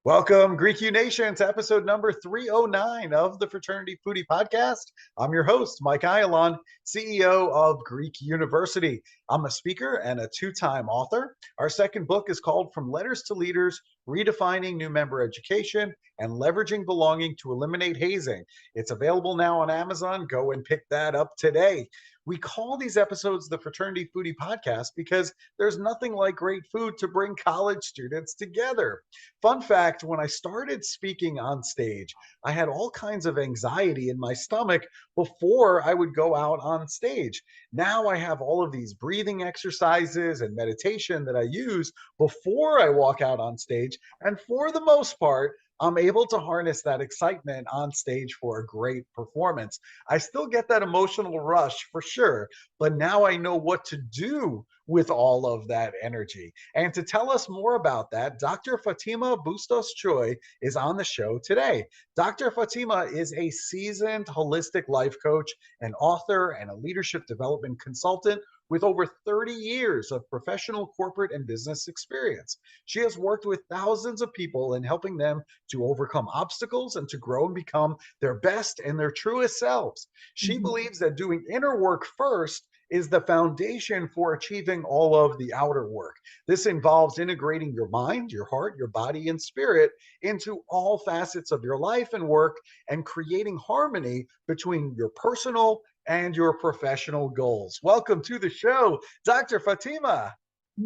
Welcome, Greek U Nation, to episode number 309 of the Fraternity Foodie Podcast. I'm your host, Mike Ayalon, CEO of Greek University. I'm a speaker and a two-time author. Our second book is called From Letters to Leaders, Redefining New Member Education and Leveraging Belonging to Eliminate Hazing. It's available now on Amazon. Go and pick that up today. We call these episodes the Fraternity Foodie Podcast because there's nothing like great food to bring college students together. Fun fact, when I started speaking on stage, I had all kinds of anxiety in my stomach before I would go out on stage. Now I have all of these breathing exercises and meditation that I use before I walk out on stage. And for the most part, I'm able to harness that excitement on stage for a great performance. I still get that emotional rush for sure, but now I know what to do with all of that energy. And to tell us more about that, Dr. Fatima Bustos-Choy is on the show today. Dr. Fatima is a seasoned holistic life coach, an author, and a leadership development consultant with over 30 years of professional, corporate, and business experience. She has worked with thousands of people in helping them to overcome obstacles and to grow and become their best and their truest selves. She believes that doing inner work first is the foundation for achieving all of the outer work. This involves integrating your mind, your heart, your body, and spirit into all facets of your life and work and creating harmony between your personal and your professional goals. Welcome to the show, Dr. Fatima.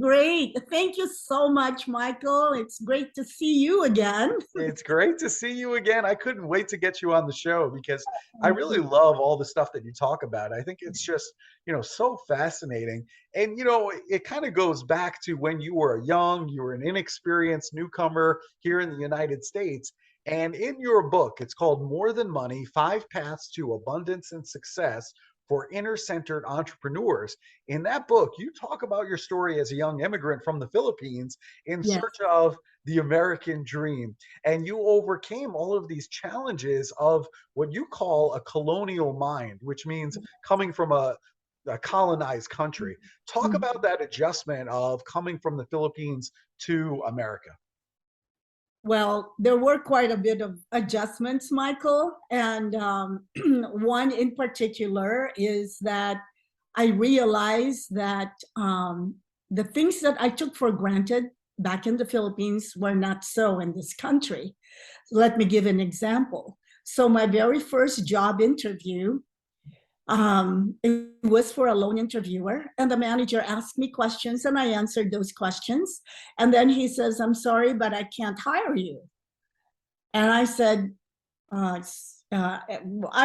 Great. Thank you so much, Michael. It's great to see you again. It's great to see you again. I couldn't wait to get you on the show because I really love all the stuff that you talk about. I think it's just, so fascinating. And, it kind of goes back to when you were young, you were an inexperienced newcomer here in the United States. And in your book, it's called More Than Money, 5 Paths to Abundance and Success for Inner-Centered Entrepreneurs. In that book, you talk about your story as a young immigrant from the Philippines in search of the American dream. And you overcame all of these challenges of what you call a colonial mind, which means coming from a colonized country. Talk about that adjustment of coming from the Philippines to America. Well, there were quite a bit of adjustments, Michael. And one in particular is that I realized that the things that I took for granted back in the Philippines were not so in this country. Let me give an example. So my very first job interview, it was for a loan interviewer, and the manager asked me questions and I answered those questions. And then he says, "I'm sorry, but I can't hire you." And I said, I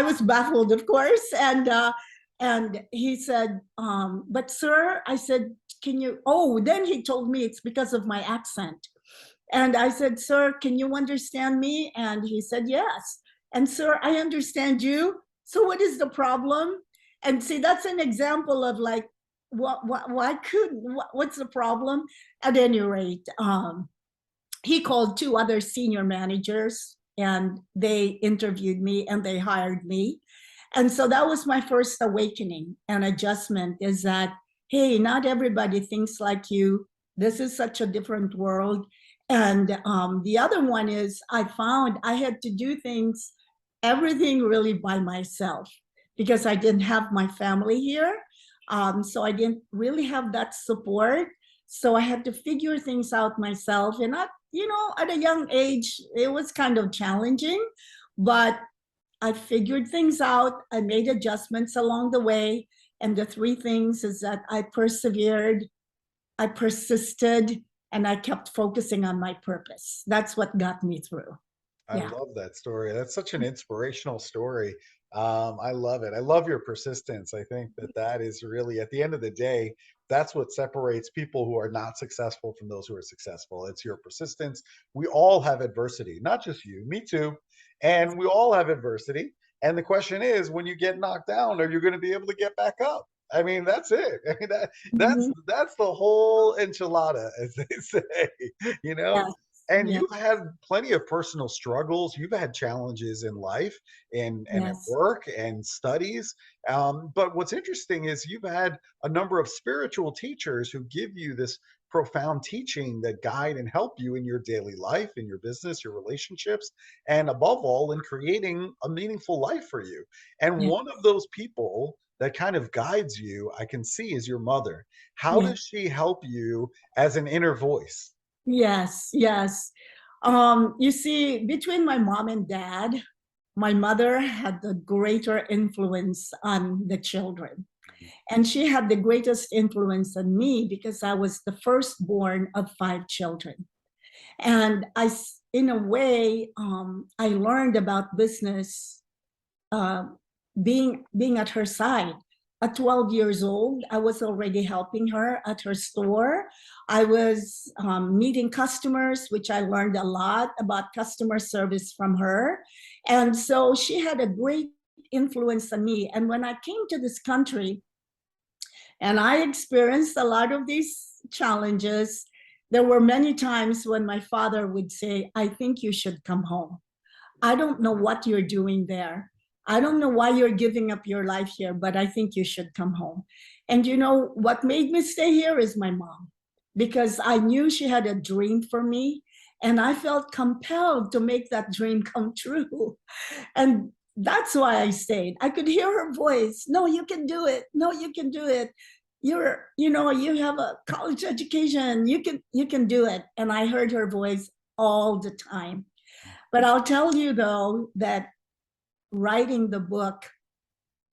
was baffled, of course. And he said, "But sir," I said, "can you," then he told me it's because of my accent. And I said, "Sir, can you understand me?" And he said, "Yes." And "Sir, I understand you. So what is the problem?" And see, that's an example of like, what's the problem? At any rate, he called 2 other senior managers and they interviewed me and they hired me. And so that was my first awakening and adjustment, is that, hey, not everybody thinks like you. This is such a different world. And the other one is I found I had to do everything really by myself because I didn't have my family here. So I didn't really have that support. So I had to figure things out myself. And at a young age, it was kind of challenging, but I figured things out. I made adjustments along the way. And the 3 things is that I persevered, I persisted, and I kept focusing on my purpose. That's what got me through. I love that story. That's such an inspirational story. I love it. I love your persistence. I think that is really, at the end of the day, that's what separates people who are not successful from those who are successful. It's your persistence. We all have adversity, not just you, me too. And we all have adversity. And the question is, when you get knocked down, are you going to be able to get back up? I mean, that's it. I mean, that's the whole enchilada, as they say, you know? Yes. And yes, you've had plenty of personal struggles. You've had challenges in life and at yes, work and studies. But what's interesting is you've had a number of spiritual teachers who give you this profound teaching that guide and help you in your daily life, in your business, your relationships, and above all, in creating a meaningful life for you. And yes, one of those people that kind of guides you, I can see, is your mother. How yes. does she help you as an inner voice? Yes, yes. You see, between my mom and dad, my mother had the greater influence on the children. And she had the greatest influence on me because I was the firstborn of five children. And in a way, I learned about business uh, being at her side. At 12 years old, I was already helping her at her store. I was meeting customers, which I learned a lot about customer service from her. And so she had a great influence on me. And when I came to this country and I experienced a lot of these challenges, there were many times when my father would say, I think you should come home. I don't know what you're doing there. I don't know why you're giving up your life here, but I think you should come home. And you know what made me stay here is my mom, because I knew she had a dream for me, and I felt compelled to make that dream come true. And that's why I stayed. I could hear her voice. No, you can do it. No, you can do it. You have a college education. You can do it. And I heard her voice all the time. But I'll tell you though that writing the book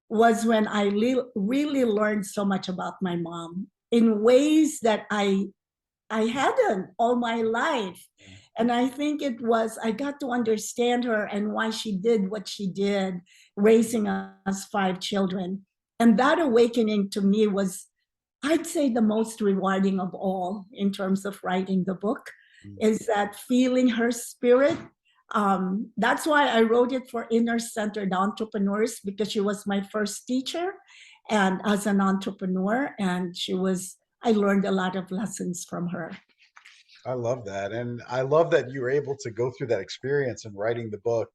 was when I really learned so much about my mom in ways that I hadn't all my life. And I think I got to understand her and why she did what she did, raising us five children. And that awakening to me was, I'd say, the most rewarding of all in terms of writing the book, is that feeling her spirit. That's why I wrote it for inner centered entrepreneurs, because she was my first teacher and as an entrepreneur. And I learned a lot of lessons from her. I love that. And I love that you were able to go through that experience in writing the book.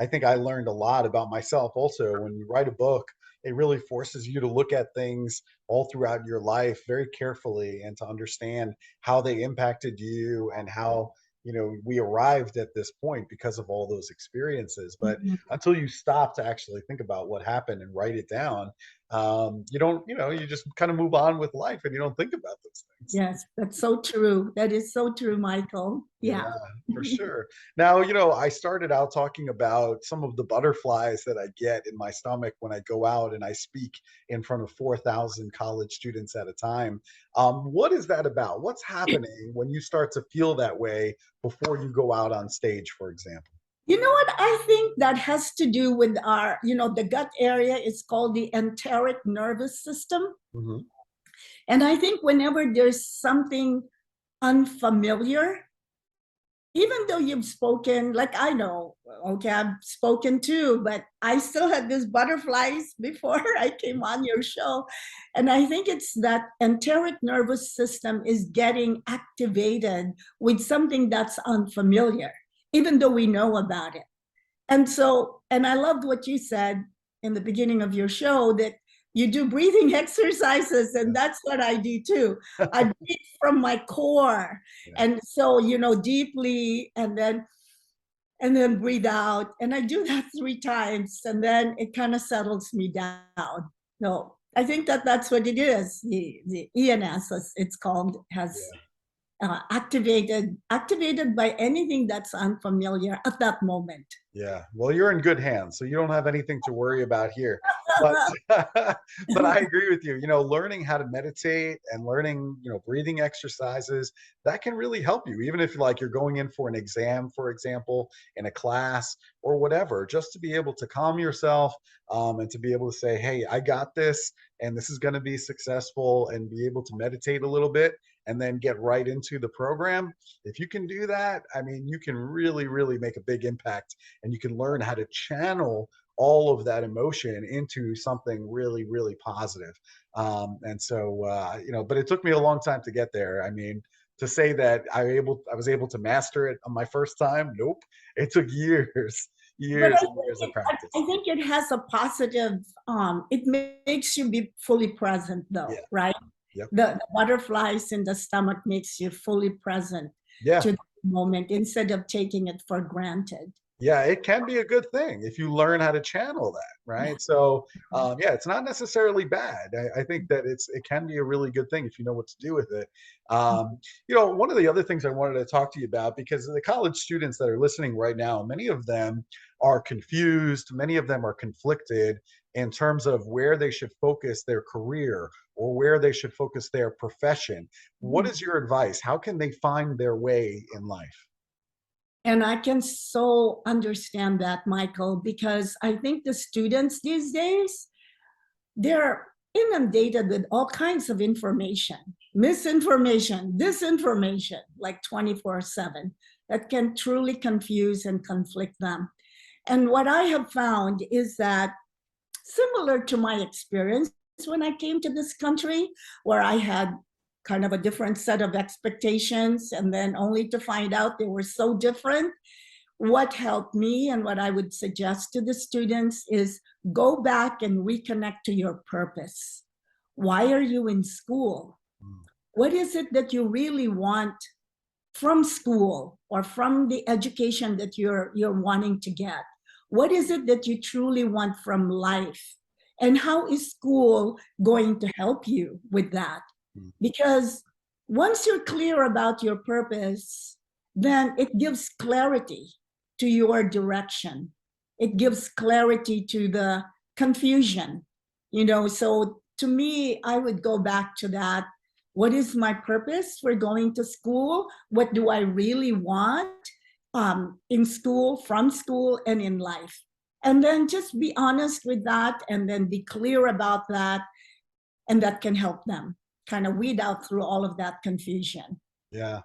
I think I learned a lot about myself also. When you write a book, it really forces you to look at things all throughout your life very carefully and to understand how they impacted you and how, we arrived at this point because of all those experiences. But Mhm. until you stop to actually think about what happened and write it down, you don't, you just kind of move on with life and you don't think about those things. Yes, that's so true. That is so true, Michael. Yeah, Yeah. for sure. Now, I started out talking about some of the butterflies that I get in my stomach when I go out and I speak in front of 4,000 college students at a time. What is that about? What's happening when you start to feel that way before you go out on stage, for example? You know what? I think that has to do with the gut area is called the enteric nervous system. Hmm. And I think whenever there's something unfamiliar, even though you've spoken, like I know, okay, I've spoken too, but I still had these butterflies before I came on your show. And I think it's that enteric nervous system is getting activated with something that's unfamiliar, even though we know about it. And I loved what you said in the beginning of your show, that you do breathing exercises, and that's what I do too. I breathe from my core, Yeah. and so deeply, and then breathe out, and I do that 3 times, and then it kind of settles me down. No, I think that's what it is. The ENS, as it's called, has Yeah. activated by anything that's unfamiliar at that moment. Yeah. Well, you're in good hands, so you don't have anything to worry about here. But but I agree with you. Learning how to meditate and learning, breathing exercises, that can really help you, even if like you're going in for an exam, for example, in a class or whatever, just to be able to calm yourself, and to be able to say, hey, I got this, and this is going to be successful, and be able to meditate a little bit and then get right into the program. If you can do that, I mean, you can really, really make a big impact, and you can learn how to channel all of that emotion into something really, really positive. And so, but it took me a long time to get there. I mean, to say that I was able to master it on my first time. Nope. It took years, But years and years of I practice. think it has a positive, it makes you be fully present though, Yeah. right? Yep. The butterflies in the stomach makes you fully present Yeah. to the moment instead of taking it for granted. Yeah, it can be a good thing if you learn how to channel that, Yeah. right? So, yeah, it's not necessarily bad. I think that it can be a really good thing if you know what to do with it. One of the other things I wanted to talk to you about, because the college students that are listening right now, many of them are confused, many of them are conflicted in terms of where they should focus their career or where they should focus their profession. What is your advice? How can they find their way in life? And I can so understand that, Michael, because I think the students these days, they're inundated with all kinds of information, misinformation, disinformation, like 24/7, that can truly confuse and conflict them. And what I have found is that, similar to my experience when I came to this country, where I had kind of a different set of expectations, and then only to find out they were so different, what helped me and what I would suggest to the students is go back and reconnect to your purpose. Why are you in school? What is it that you really want from school or from the education that you're wanting to get? What is it that you truly want from life? And how is school going to help you with that? Because once you're clear about your purpose, then it gives clarity to your direction. It gives clarity to the confusion. So to me, I would go back to that. What is my purpose for going to school? What do I really want in school, from school, and in life? And then just be honest with that and then be clear about that. And that can help them kind of weed out through all of that confusion. Yeah,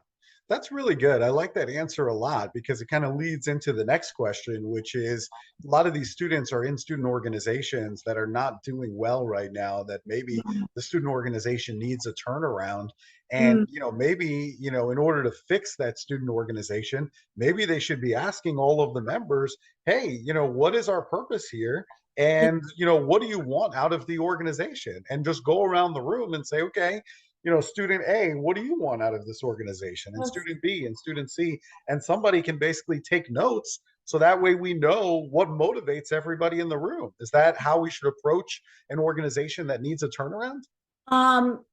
that's really good. I like that answer a lot because it kind of leads into the next question, which is a lot of these students are in student organizations that are not doing well right now, that maybe the student organization needs a turnaround. And, Mm. maybe, in order to fix that student organization, maybe they should be asking all of the members, hey, what is our purpose here? And, what do you want out of the organization? And just go around the room and say, okay, student A, what do you want out of this organization? And student B and student C. And somebody can basically take notes so that way we know what motivates everybody in the room. Is that how we should approach an organization that needs a turnaround? Um,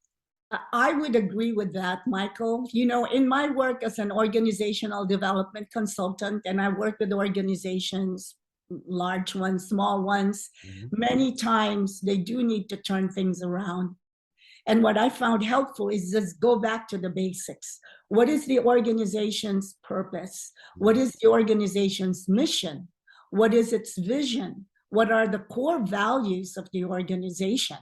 I would agree with that, Michael. In my work as an organizational development consultant, and I work with organizations, large ones, small ones, many times they do need to turn things around. And what I found helpful is just go back to the basics. What is the organization's purpose? What is the organization's mission? What is its vision? What are the core values of the organization?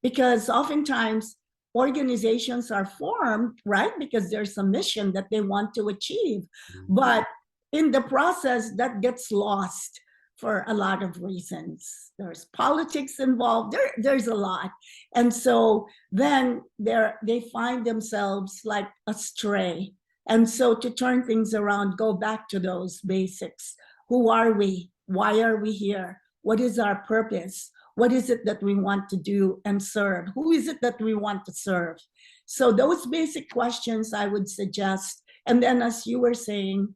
Because oftentimes organizations are formed, right? Because there's a mission that they want to achieve. But in the process, that gets lost for a lot of reasons. There's politics involved. There's a lot. And so then they find themselves like astray. And so to turn things around, go back to those basics. Who are we? Why are we here? What is our purpose? What is it that we want to do and serve? Who is it that we want to serve? So those basic questions I would suggest. And then, as you were saying,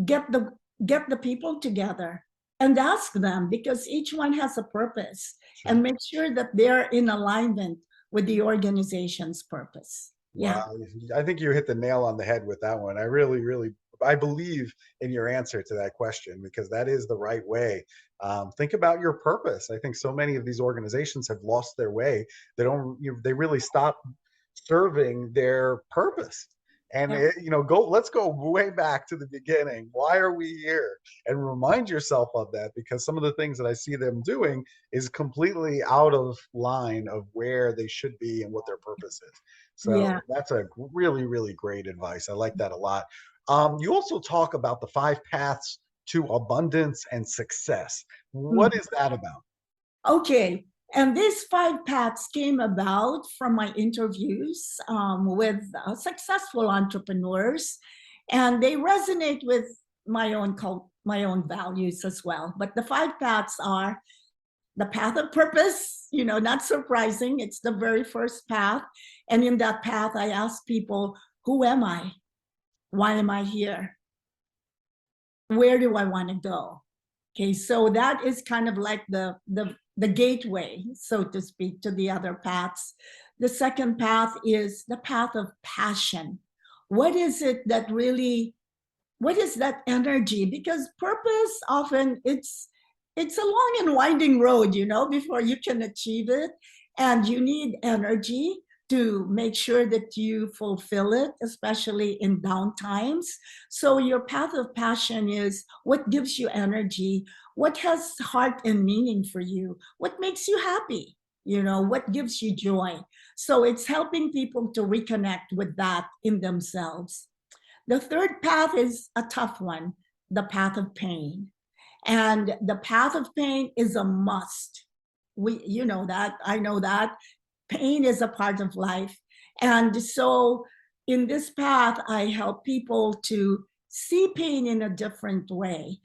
get the people together and ask them, because each one has a purpose, and make sure that they're in alignment with the organization's purpose. Yeah. Wow, I think you hit the nail on the head with that one. I really, really, I believe in your answer to that question because that is the right way. Think about your purpose. I think so many of these organizations have lost their way. They don't, they really stop serving their purpose. And Yeah. let's go way back to the beginning. Why are we here? And remind yourself of that, because some of the things that I see them doing is completely out of line of where they should be and what their purpose is. So Yeah. that's a really, really great advice. I like that a lot. You also talk about the 5 paths to abundance and success. What Mhm. is that about? Okay. And these five paths came about from my interviews with successful entrepreneurs, and they resonate with my own values as well. But the five paths are the path of purpose, not surprising. It's the very first path. And in that path, I ask people, who am I? Why am I here? Where do I want to go? Okay, so that is kind of like the gateway, so to speak, to the other paths. The second path is the path of passion. What is it that really, what is that energy? Because purpose often it's a long and winding road, before you can achieve it. And you need energy to make sure that you fulfill it, especially in down times. So your path of passion is what gives you energy, what has heart and meaning for you, what makes you happy, what gives you joy. So it's helping people to reconnect with that in themselves. The third path is a tough one, the path of pain. And the path of pain is a must. You know that, I know that. Pain is a part of life. And so in this path, I help people to see pain in a different way,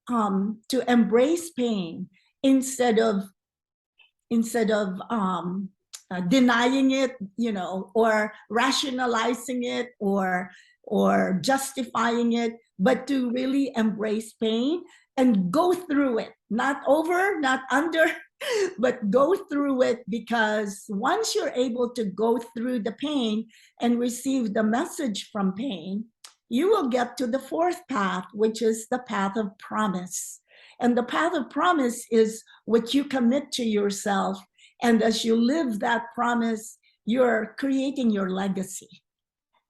to embrace pain instead of denying it, or rationalizing it, or justifying it, but to really embrace pain and go through it, not over, not under, but go through it. Because once you're able to go through the pain and receive the message from pain, you will get to the fourth path, which is the path of promise. And the path of promise is what you commit to yourself. And as you live that promise, you're creating your legacy.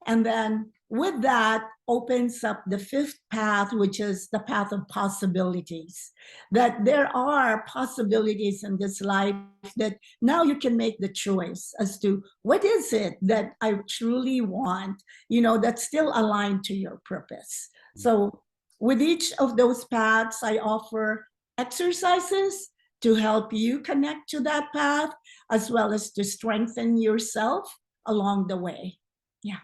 And then with that opens up the fifth path, which is the path of possibilities. That there are possibilities in this life that now you can make the choice as to what is it that I truly want, that's still aligned to your purpose. So with each of those paths, I offer exercises to help you connect to that path, as well as to strengthen yourself along the way. Yeah.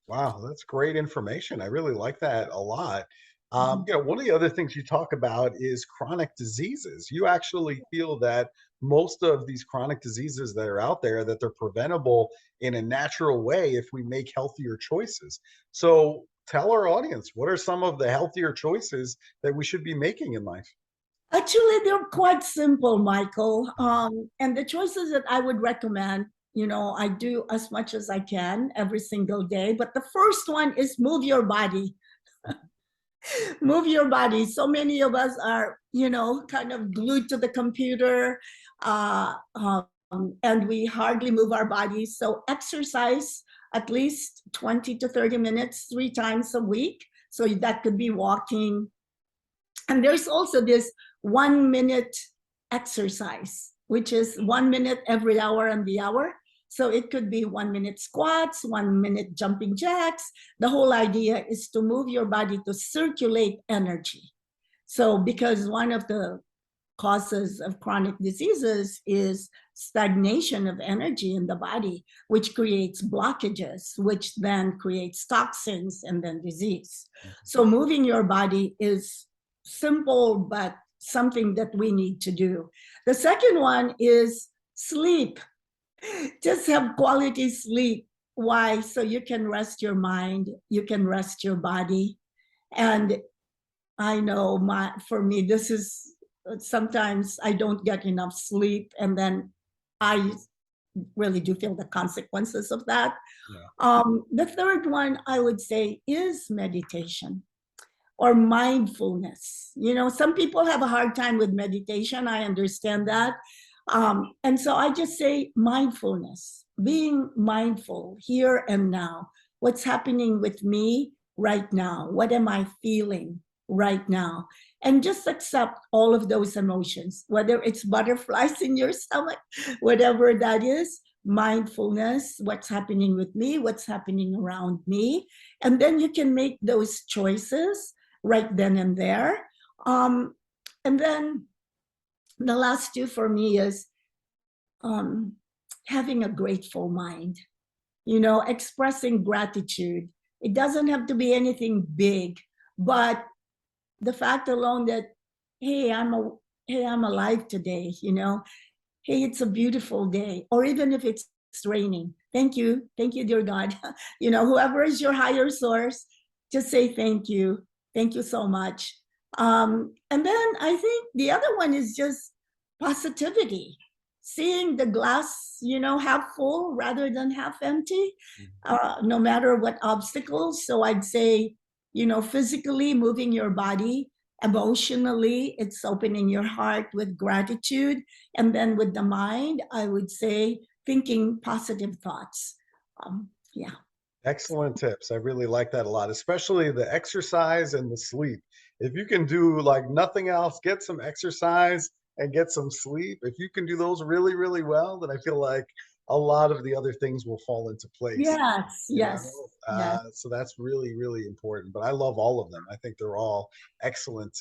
Wow, that's great information. I really like that a lot. One of the other things you talk about is chronic diseases. You actually feel that most of these chronic diseases that are out there, that they're preventable in a natural way if we make healthier choices. So tell our audience, what are some of the healthier choices that we should be making in life? Actually, they're quite simple, Michael. And the choices that I would recommend, I do as much as I can every single day. But the first one is move your body. Move your body. So many of us are, kind of glued to the computer, and we hardly move our bodies. So exercise at least 20 to 30 minutes, 3 times a week. So that could be walking. And there's also this 1 minute exercise, which is 1 minute every hour on the hour. So it could be 1 minute squats, 1 minute jumping jacks. The whole idea is to move your body to circulate energy. So because one of the causes of chronic diseases is stagnation of energy in the body, which creates blockages, which then creates toxins and then disease. So moving your body is simple, but something that we need to do. The second one is sleep. Just have quality sleep. Why? So you can rest your mind, you can rest your body. And I know for me, this is sometimes I don't get enough sleep, and then I really do feel the consequences of that. Yeah. The third one I would say is meditation or mindfulness. Some people have a hard time with meditation. I understand that. And so I just say mindfulness, being mindful here and now. What's happening with me right now? What am I feeling right now? And just accept all of those emotions, whether it's butterflies in your stomach, whatever that is. Mindfulness, what's happening with me, what's happening around me. And then you can make those choices right then and there. And then the last two for me is um, having a grateful mind, expressing gratitude. It doesn't have to be anything big, but the fact alone that, hey, I'm alive today, hey, it's a beautiful day, or even if it's raining, thank you, dear God. Whoever is your higher source, just say thank you so much. And then I think the other one is just positivity, seeing the glass, half full rather than half empty, no matter what obstacles. So I'd say, physically moving your body, emotionally, it's opening your heart with gratitude. And then with the mind, I would say thinking positive thoughts. Yeah. Excellent tips. I really like that a lot, especially the exercise and the sleep. If you can do like nothing else, get some exercise and get some sleep. If you can do those really, really well, then I feel like a lot of the other things will fall into place. Yes, you yes, know yes. so that's really, really important, but I love all of them. I think they're all excellent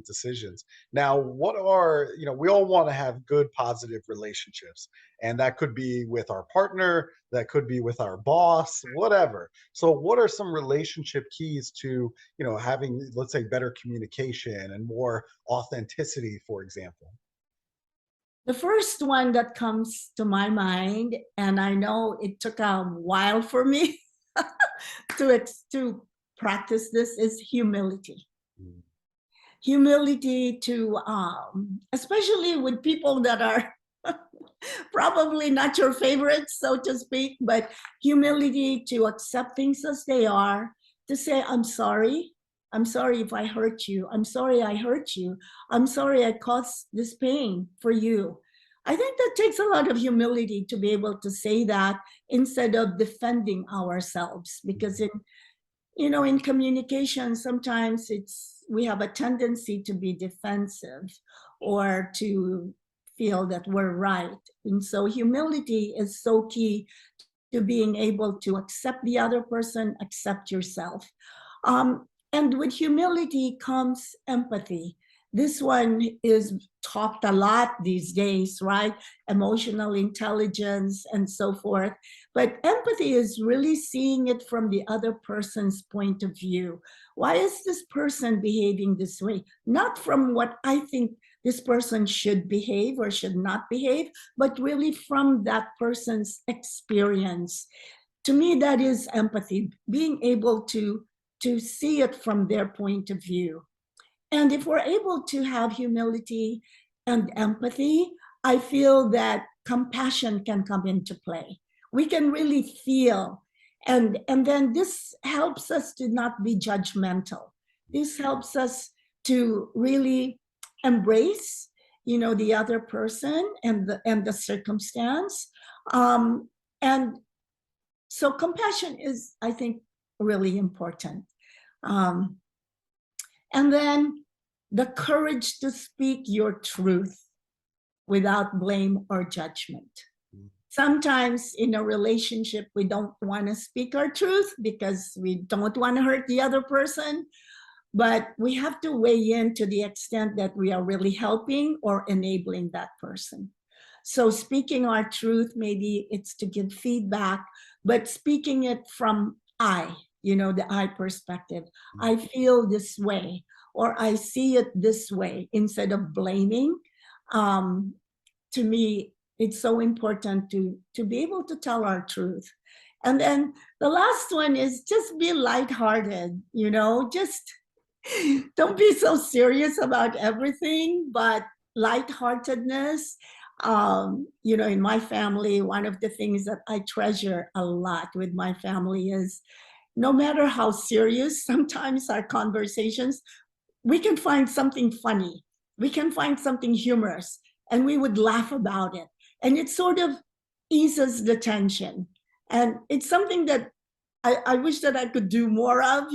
decisions. Now, what are, we all want to have good positive relationships, and that could be with our partner, that could be with our boss, whatever. So what are some relationship keys to, having, let's say, better communication and more authenticity, for example? The first one that comes to my mind, and I know it took a while for me to practice this, is humility. Mm. Humility to, especially with people that are probably not your favorites, so to speak, but humility to accept things as they are, to say, I'm sorry. I'm sorry if I hurt you. I'm sorry I hurt you. I'm sorry I caused this pain for you. I think that takes a lot of humility to be able to say that instead of defending ourselves. Because in communication, sometimes we have a tendency to be defensive or to feel that we're right. And so humility is so key to being able to accept the other person, accept yourself. Um, and with humility comes empathy. This one is talked a lot these days, right? Emotional intelligence and so forth. But empathy is really seeing it from the other person's point of view. Why is this person behaving this way? Not from what I think this person should behave or should not behave, but really from that person's experience. To me, that is empathy, being able to see it from their point of view. And if we're able to have humility and empathy, I feel that compassion can come into play. We can really feel. And then this helps us to not be judgmental. This helps us to really embrace, the other person and the circumstance. And so compassion is, I think, really important. Um, and then the courage to speak your truth without blame or judgment. Sometimes in a relationship, we don't want to speak our truth because we don't want to hurt the other person, but we have to weigh in to the extent that we are really helping or enabling that person. So speaking our truth, maybe it's to give feedback, but speaking it from the I perspective. I feel this way, or I see it this way, instead of blaming. Um, to me, it's so important to be able to tell our truth. And then the last one is just be lighthearted, just don't be so serious about everything, but lightheartedness. In my family, one of the things that I treasure a lot with my family is no matter how serious sometimes our conversations, we can find something funny. We can find something humorous, and we would laugh about it. And it sort of eases the tension. And it's something that I wish that I could do more of,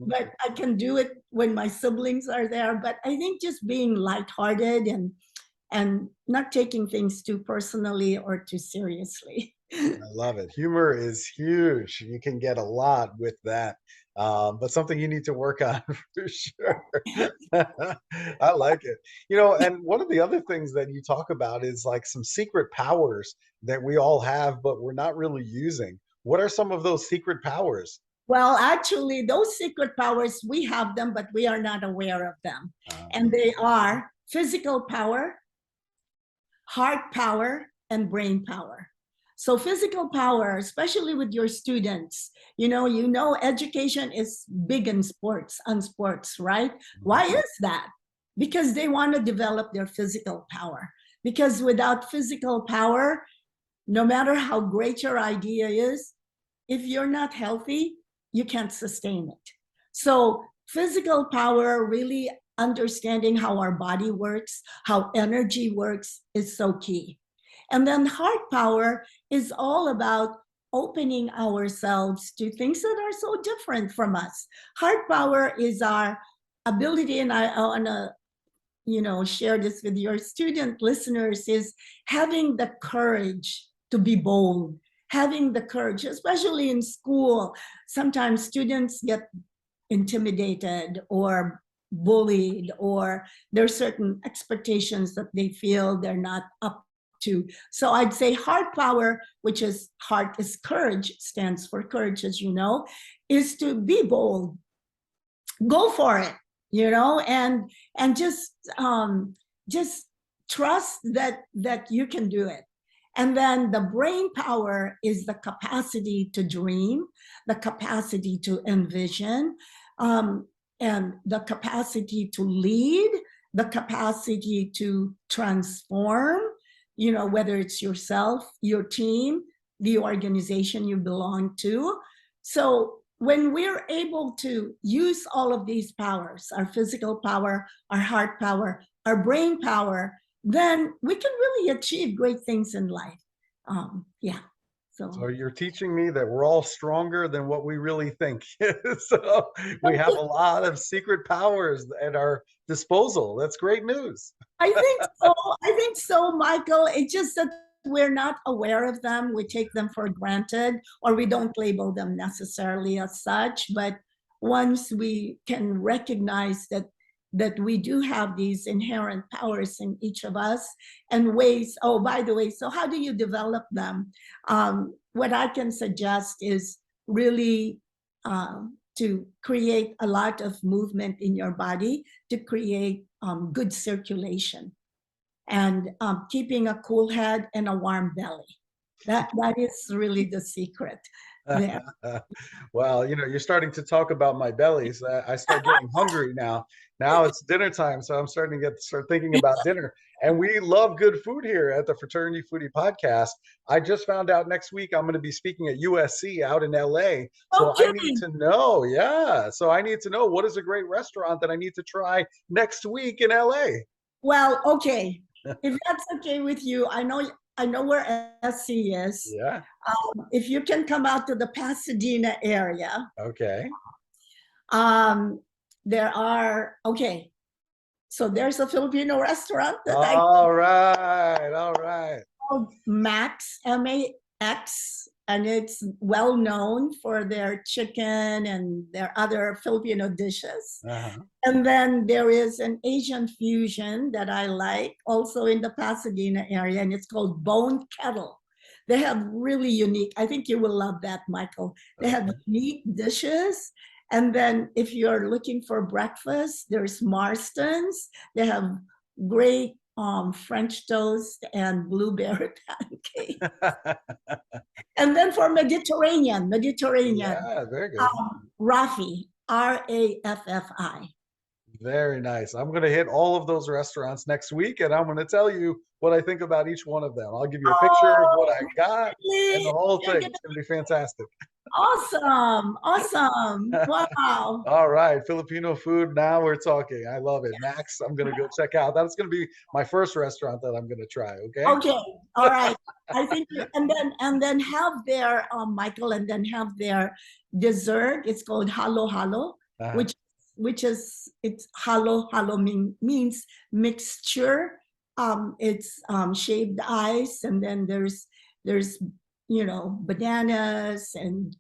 but I can do it when my siblings are there. But I think just being lighthearted and not taking things too personally or too seriously. I love it. Humor is huge. You can get a lot with that. but something you need to work on for sure. I like it. You know, and one of the other things that you talk about is like some secret powers that we all have, but we're not really using. What are some of those secret powers? Well, actually, those secret powers, we have them, but we are not aware of them. And Um, they are physical power, heart power, and brain power. So physical power, especially with your students, education is big in sports, on sports, right? Why is that? Because they want to develop their physical power. Because without physical power, no matter how great your idea is, if you're not healthy, you can't sustain it. So, physical power, really understanding how our body works, how energy works, is so key. And then, heart power is all about opening ourselves to things that are so different from us. Heart power is our ability, and I want to share this with your student listeners, is having the courage to be bold, having the courage, especially in school. Sometimes students get intimidated or bullied, or there's certain expectations that they feel they're not up to. So I'd say heart power, which is heart is courage, stands for courage, as you know, is to be bold, go for it, and just trust that you can do it. And then the brain power is the capacity to dream, the capacity to envision, and the capacity to lead, the capacity to transform, whether it's yourself, your team, the organization you belong to. So when we're able to use all of these powers, our physical power, our heart power, our brain power, then we can really achieve great things in life. Yeah. So So you're teaching me that we're all stronger than what we really think. So we have a lot of secret powers at our disposal. That's great news. I think so. I think so, Michael. It's just that we're not aware of them. We take them for granted, or we don't label them necessarily as such. But once we can recognize that we do have these inherent powers in each of us, and ways. Oh, by the way, so how do you develop them? What I can suggest is really to create a lot of movement in your body, to create good circulation, and keeping a cool head and a warm belly. That is really the secret there. Well, you're starting to talk about my belly, so I start getting hungry now. Now it's dinner time, so I'm starting to start thinking about dinner. And we love good food here at the Fraternity Foodie Podcast. I just found out next week I'm going to be speaking at USC out in LA. No So I need kidding. to know, yeah. So I need to know what is a great restaurant that I need to try next week in LA. Well, okay. If that's okay with you, I know where SC is. Yeah. If you can come out to the Pasadena area, Okay. um, there are okay. So there's a Filipino restaurant that I All right. All right. called Max, Max, and it's well known for their chicken and their other Filipino dishes. Uh-huh. And then there is an Asian fusion that I like, also in the Pasadena area, and it's called Bone Kettle. They have really unique, I think you will love that, Michael. They have Okay. unique dishes. And then if you're looking for breakfast, there's Marston's. They have great French toast and blueberry pancake. And then for Mediterranean, Yeah, very good. Rafi, Raffi. Very nice. I'm going to hit all of those restaurants next week and I'm going to tell you what I think about each one of them. I'll give you a picture of what Oh, I got and the really? whole You're thing. gonna It's going to be fantastic. awesome, awesome. Wow. All right, Filipino food. Now we're talking. I love it. Max, I'm going to go check out. That's going to be my first restaurant that I'm going to try. Okay. Okay. All right. I think and then have their Michael, and then have their dessert. It's called halo halo, Uh-huh. which is it's halo means mixture. It's shaved ice, and then there's bananas and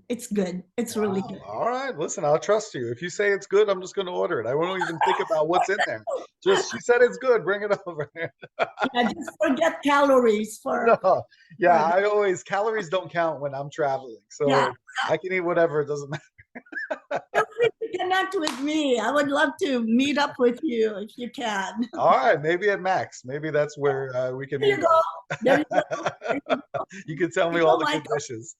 It's good. It's really Wow. good. All right. Listen, I'll trust you. If you say it's good, I'm just going to order it. I won't even think about what's in there. Just, she said it's good. Bring it over. Yeah, just forget calories No. Yeah, for I always, calories don't count when I'm traveling. yeah. So I can eat whatever. It doesn't matter. Feel free to connect with me. I would love to meet up with you if you can. All right. Maybe at Max. Maybe that's where we can There you meet go. There you go. up. There you go. You can tell There me you all go, the good Michael. dishes.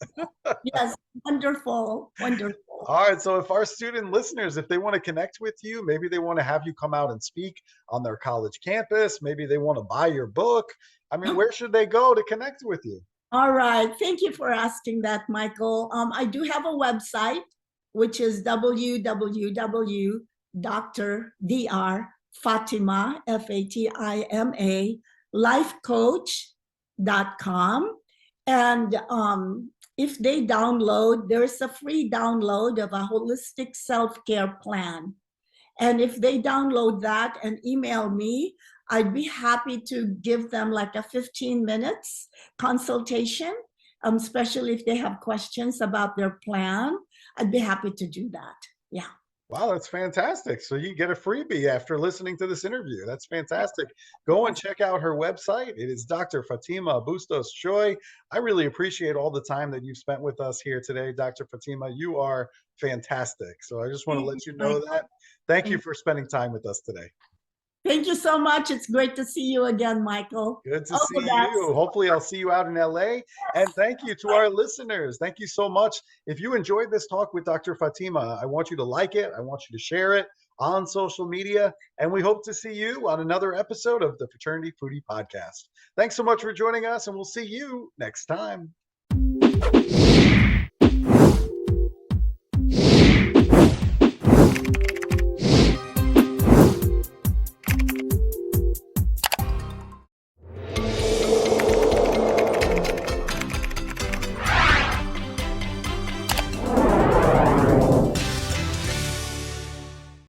Yes, wonderful, wonderful. All right. So if our student listeners, if they want to connect with you, maybe they want to have you come out and speak on their college campus, maybe they want to buy your book. I mean, where should they go to connect with you? All right. Thank you for asking that, Michael. I do have a website, which is www.drfatima, Fatima, lifecoach.com. And if they download, there's a free download of a holistic self-care plan. And if they download that and email me, I'd be happy to give them like a 15 minutes consultation, especially if they have questions about their plan. I'd be happy to do that. Yeah. Wow, that's fantastic. So you get a freebie after listening to this interview. That's fantastic. Go and check out her website. It is Dr. Fatima Bustos-Choy. I really appreciate all the time that you've spent with us here today, Dr. Fatima. You are fantastic. So I just want to let you know that. Thank you for spending time with us today. Thank you so much. It's great to see you again, Michael. Good to All see the best. you. Hopefully, I'll see you out in LA. And thank you to our listeners. Thank you so much. If you enjoyed this talk with Dr. Fatima, I want you to like it. I want you to share it on social media. And we hope to see you on another episode of the Fraternity Foodie Podcast. Thanks so much for joining us, and we'll see you next time.